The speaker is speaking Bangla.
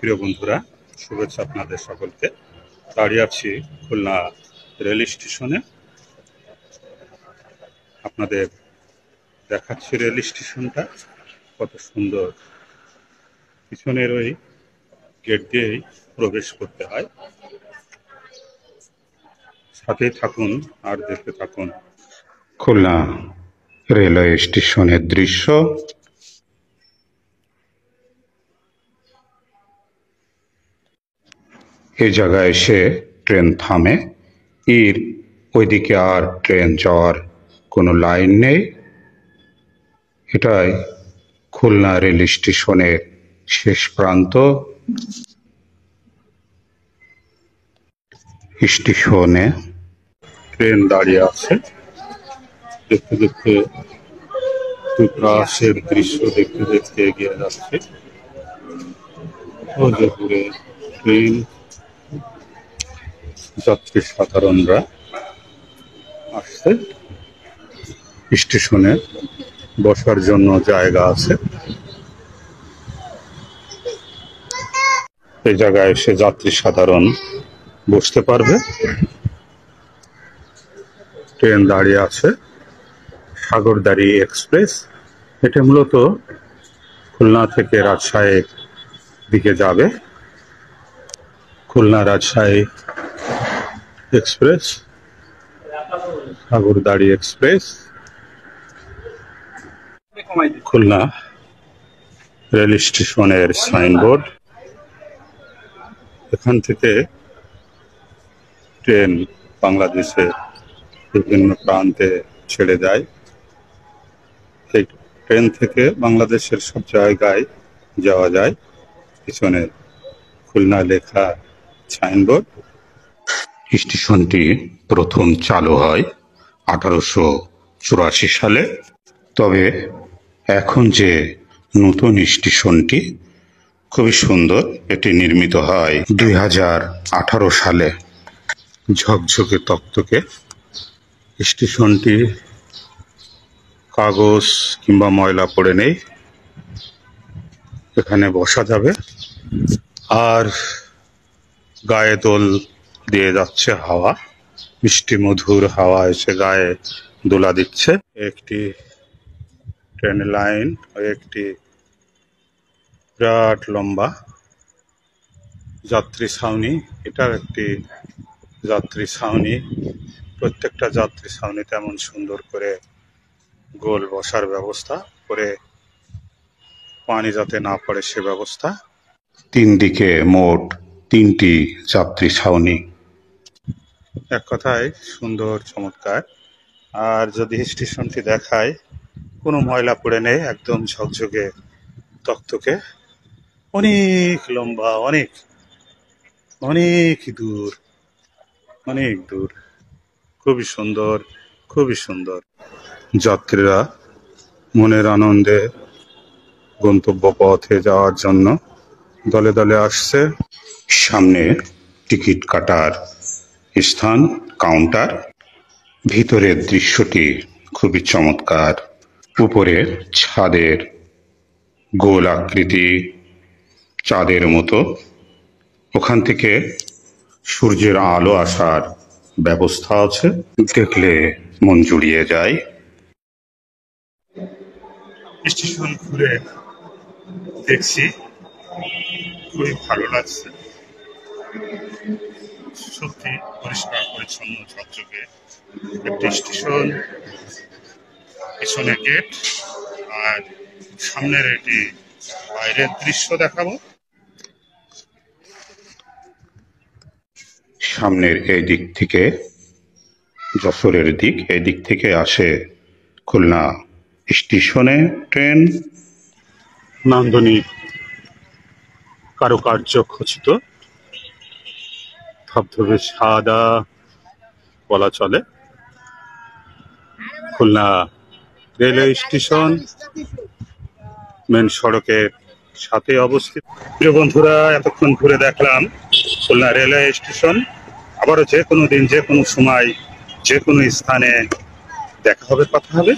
প্রিয় বন্ধুরা, শুভেচ্ছা আপনাদের সকলকে। দাঁড়িয়ে আছি খুলনা রেল স্টেশনে। আপনাদের দেখাচ্ছি রেল স্টেশনটা কত সুন্দর। পিছনের ওই গেট দিয়েই প্রবেশ করতে হয়। সাথে থাকুন আর দেখতে থাকুন খুলনা রেলওয়ে স্টেশনের দৃশ্য। এই জায়গায় এসে ট্রেন থামে। এর ওইদিকে আর ট্রেন যাওয়ার কোনো লাইন নেই। এটাই খুলনা রেল স্টেশনের শেষ প্রান্ত। স্টেশনে ট্রেন দাঁড়িয়ে আছে। দেখতে দেখতে আকাশের দৃশ্য দেখতে দেখতে এগিয়ে যাচ্ছে। দূরে ট্রেন, যাত্রী সাধারণরা আসছে। স্টেশনে বসার জন্য জায়গা আছে। এই জায়গায় এসে যাত্রী সাধারণ বসতে পারবে। ট্রেন দাঁড়িয়ে আছে সাগরদাড়ি এক্সপ্রেস। এটা মূলত খুলনা থেকে রাজশাহীর দিকে যাবে। Khulna Rajshahi express, Sagardari express. Khulna rail স্টেশনের সাইনবোর্ড। এখান থেকে ট্রেন বাংলাদেশের বিভিন্ন প্রান্তে ছেড়ে যায়। এই ট্রেন থেকে বাংলাদেশের সব জায়গায় যাওয়া যায়। পিছনে খুলনা লেখা সাইনবোর্ড। স্টেশনটি প্রথম চালু হয় 1884 সালে। তবে এখন যে নতুন স্টেশনটি খুবই সুন্দর, এটি নির্মিত হয় 2018 সালে। ঝকঝকে তকতকে স্টেশনটি, কাগজ কিংবা ময়লা পড়ে নেই। এখানে বসা যাবে। আর গায়ে দোল দিয়ে যাচ্ছে হাওয়া, মিষ্টি মধুর হাওয়া এসে গায়ে দোলা দিচ্ছে। একটি ট্রেন লাইন, একটি বিরাট লম্বা যাত্রী ছাউনি। এটাও একটি যাত্রী ছাউনি। প্রত্যেকটা যাত্রী ছাউনি তেমন সুন্দর করে গোল বসার ব্যবস্থা করে, পানি যাতে না পড়ে সে ব্যবস্থা। তিন দিকে মোট 3টি যাত্রী ছাউনি। এক কথায় সুন্দর, চমৎকার। আর যদি স্টেশনটি দেখায়, কোনো ময়লা পড়ে নেই, একদম ঝকঝকে তকতকে। অনেক লম্বা, অনেক অনেক দূর, অনেক দূর। খুবই সুন্দর, খুবই সুন্দর। যাত্রীরা মনের আনন্দে গন্তব্য পথে যাওয়ার জন্য দলে দলে আসছে। সামনে টিকিট কাটার স্থান, কাউন্টার। ভিতরের দৃশ্যটি খুবই চমৎকার। উপরে ছাদের গোল আকৃতি, চাঁদের মতো। ওখান থেকে সূর্যের আলো আসার ব্যবস্থা আছে। দেখলে মন জুড়িয়ে যায়। স্টেশন ঘুরে দেখছি, খুবই ভালো লাগছে। সত্যি পরিষ্কার পরিচ্ছন্ন ঝকঝকে একটি স্টেশন। পিছনে গেট, আর সামনের এটি বাইরের দৃশ্য দেখাবো। সামনের এই দিক থেকে যশোরের দিক, এই দিক থেকে আসে খুলনা স্টেশনে ট্রেন। নান্দনিক কারুকার্য খচিত, ধবধবে সাদা বলা চলে। খুলনা রেলওয়ে স্টেশন মেন সড়কের সাথে অবস্থিত। প্রিয় বন্ধুরা, এতক্ষণ ঘুরে দেখলাম খুলনা রেলওয়ে স্টেশন। আবারও যে কোনো দিন, যে কোনো সময়, যে কোনো স্থানে দেখা হবে, কথা হবে।